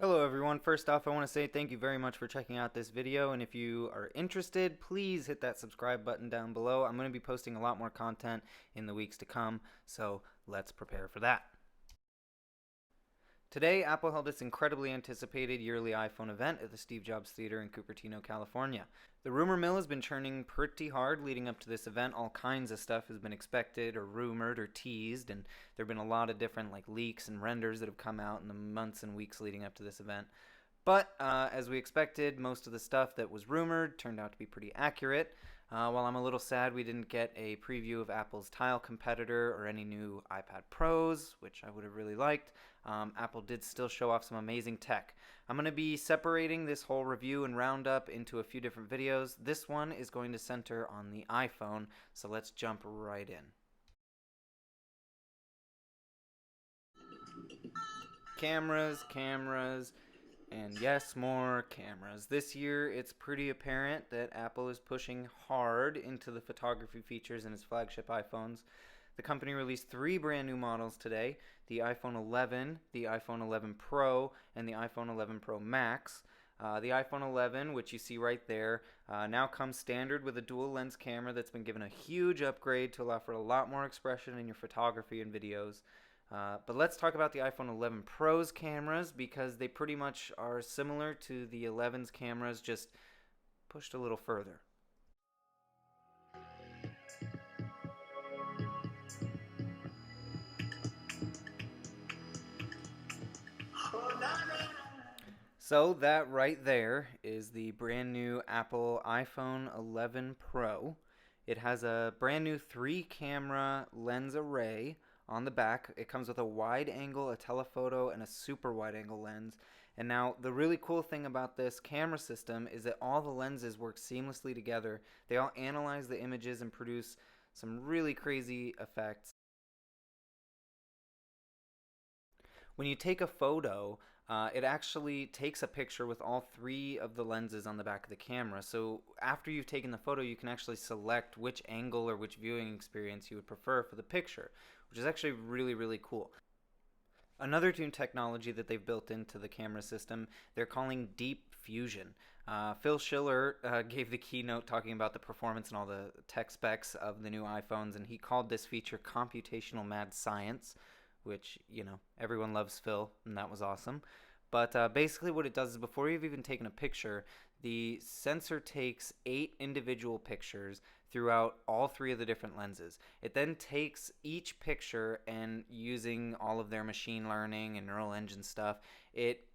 Hello everyone, first off I want to say thank you very much for checking out this video, and if you are interested, please hit that subscribe button down below. I'm going to be posting a lot more content in the weeks to come, so let's prepare for that. Today, Apple held its incredibly anticipated yearly iPhone event at the Steve Jobs Theater in Cupertino, California. The rumor mill has been churning pretty hard leading up to this event. All kinds of stuff has been expected or rumored or teased, and there have been a lot of different leaks and renders that have come out in the months and weeks leading up to this event. But as we expected, most of the stuff that was rumored turned out to be pretty accurate. While I'm a little sad we didn't get a preview of Apple's Tile competitor or any new iPad Pros, which I would have really liked, Apple did still show off some amazing tech. I'm going to be separating this whole review and roundup into a few different videos. This one is going to center on the iPhone, so let's jump right in. Cameras, and yes, more cameras. This year, it's pretty apparent that Apple is pushing hard into the photography features in its flagship iPhones. The company released 3 brand new models today: the iPhone 11, the iPhone 11 Pro, and the iPhone 11 Pro Max. The iPhone 11, which you see right there, now comes standard with a dual lens camera that's been given a huge upgrade to allow for a lot more expression in your photography and videos. But let's talk about the iPhone 11 Pro's cameras, because they pretty much are similar to the 11's cameras, just pushed a little further. So that right there is the brand new Apple iPhone 11 Pro. It has a brand new 3-camera lens array on the back. It comes with a wide angle, a telephoto, and a super wide angle lens. And now the really cool thing about this camera system is that all the lenses work seamlessly together. They all analyze the images and produce some really crazy effects. When you take a photo, it actually takes a picture with all 3 of the lenses on the back of the camera. So after you've taken the photo, you can actually select which angle or which viewing experience you would prefer for the picture, which is actually really, really cool. Another new technology that they've built into the camera system, they're calling Deep Fusion. Phil Schiller gave the keynote talking about the performance and all the tech specs of the new iPhones, and he called this feature computational mad science, which, everyone loves Phil, and that was awesome. But basically what it does is, before you've even taken a picture, the sensor takes 8 individual pictures throughout all 3 of the different lenses. It then takes each picture, and using all of their machine learning and neural engine stuff, it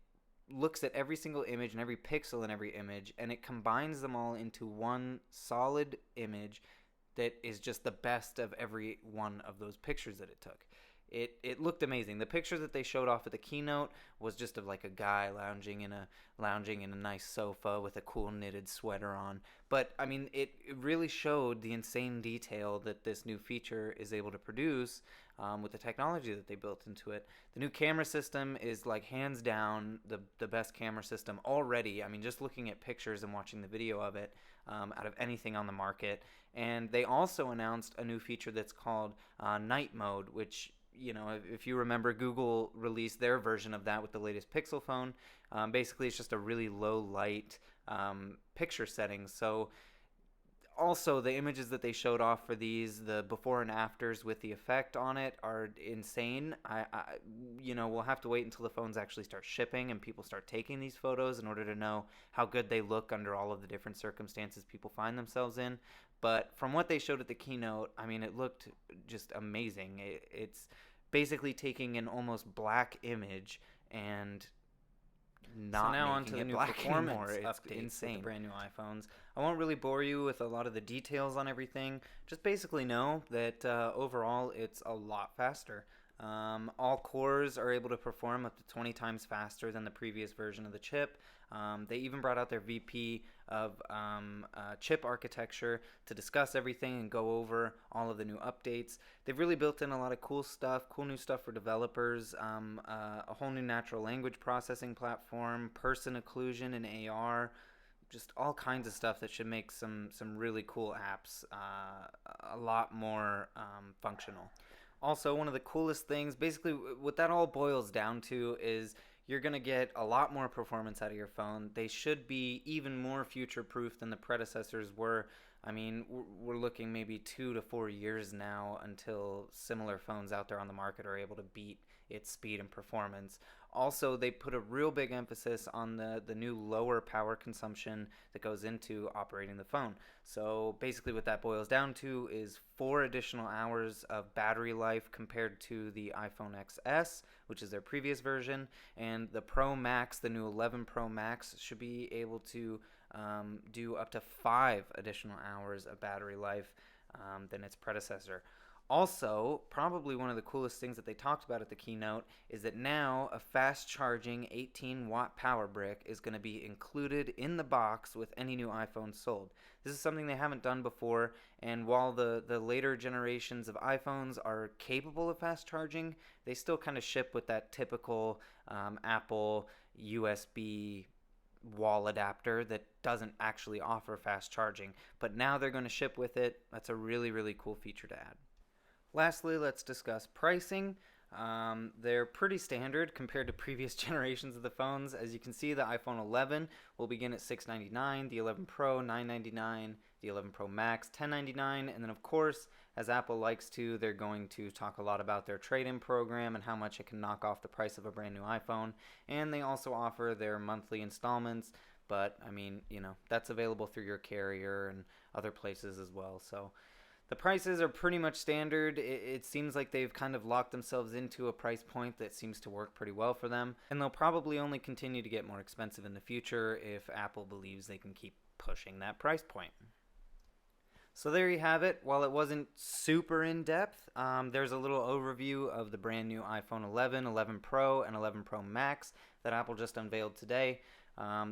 looks at every single image and every pixel in every image, and it combines them all into one solid image that is just the best of every one of those pictures that it took. It looked amazing. The picture that they showed off at the keynote was just of a guy lounging in a nice sofa with a cool knitted sweater on. But I mean, it really showed the insane detail that this new feature is able to produce with the technology that they built into it. The new camera system is hands down the best camera system already. I mean, just looking at pictures and watching the video of it, out of anything on the market. And they also announced a new feature that's called night mode, which, if you remember, Google released their version of that with the latest Pixel phone. Basically, it's just a really low light picture setting. So also, the images that they showed off for these, the before and afters with the effect on it, are insane. We'll have to wait until the phones actually start shipping and people start taking these photos in order to know how good they look under all of the different circumstances people find themselves in. But from what they showed at the keynote, I mean, it looked just amazing. It's basically taking an almost black image and not now making it black anymore. It's insane. The brand new iPhones. I won't really bore you with a lot of the details on everything. Just basically know that overall it's a lot faster. All cores are able to perform up to 20 times faster than the previous version of the chip. They even brought out their VP of chip architecture to discuss everything and go over all of the new updates. They've really built in a lot of cool new stuff for developers, a whole new natural language processing platform, person occlusion and AR, just all kinds of stuff that should make some really cool apps a lot more functional. Also, one of the coolest things, basically what that all boils down to, is you're going to get a lot more performance out of your phone. They should be even more future proof than the predecessors were. I mean, we're looking maybe 2 to 4 years now until similar phones out there on the market are able to beat its speed and performance. Also, they put a real big emphasis on the new lower power consumption that goes into operating the phone. So basically what that boils down to is 4 additional hours of battery life compared to the iPhone XS, which is their previous version. And the Pro Max, the new 11 Pro Max, should be able to do up to 5 additional hours of battery life than its predecessor. Also, probably one of the coolest things that they talked about at the keynote is that now a fast charging 18-watt power brick is going to be included in the box with any new iPhone sold. This is something they haven't done before, and while the later generations of iPhones are capable of fast charging, they still kind of ship with that typical Apple USB wall adapter that doesn't actually offer fast charging. But now they're going to ship with it. That's a really, really cool feature to add. Lastly, let's discuss pricing. They're pretty standard compared to previous generations of the phones. As you can see, the iPhone 11 will begin at $699, the 11 Pro $999, the 11 Pro Max $1099, and then of course, as Apple likes to, they're going to talk a lot about their trade-in program and how much it can knock off the price of a brand new iPhone. And they also offer their monthly installments, but I mean, that's available through your carrier and other places as well. So the prices are pretty much standard. It seems like they've kind of locked themselves into a price point that seems to work pretty well for them. And they'll probably only continue to get more expensive in the future if Apple believes they can keep pushing that price point. So there you have it. While it wasn't super in-depth, there's a little overview of the brand new iPhone 11, 11 Pro, and 11 Pro Max that Apple just unveiled today.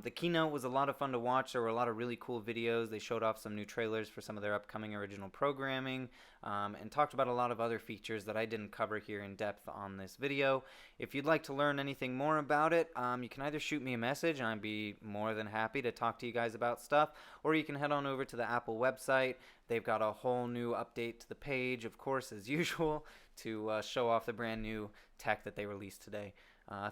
The keynote was a lot of fun to watch. There were a lot of really cool videos. They showed off some new trailers for some of their upcoming original programming and talked about a lot of other features that I didn't cover here in depth on this video. If you'd like to learn anything more about it, you can either shoot me a message and I'd be more than happy to talk to you guys about stuff, or you can head on over to the Apple website. They've got a whole new update to the page, of course, as usual, to show off the brand new tech that they released today.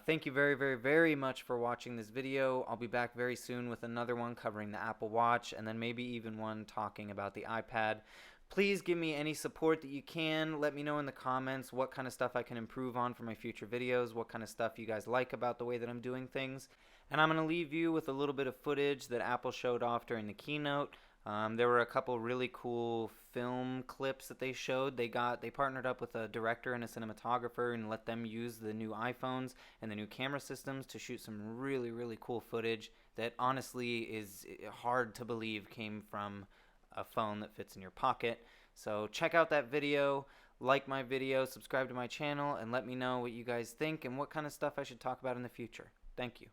Thank you very, very, very much for watching this video. I'll be back very soon with another one covering the Apple Watch, and then maybe even one talking about the iPad. Please give me any support that you can. Let me know in the comments what kind of stuff I can improve on for my future videos, what kind of stuff you guys like about the way that I'm doing things. And I'm going to leave you with a little bit of footage that Apple showed off during the keynote. There were a couple really cool film clips that they showed. They partnered up with a director and a cinematographer and let them use the new iPhones and the new camera systems to shoot some really, really cool footage that honestly is hard to believe came from a phone that fits in your pocket. So check out that video, like my video, subscribe to my channel, and let me know what you guys think and what kind of stuff I should talk about in the future. Thank you.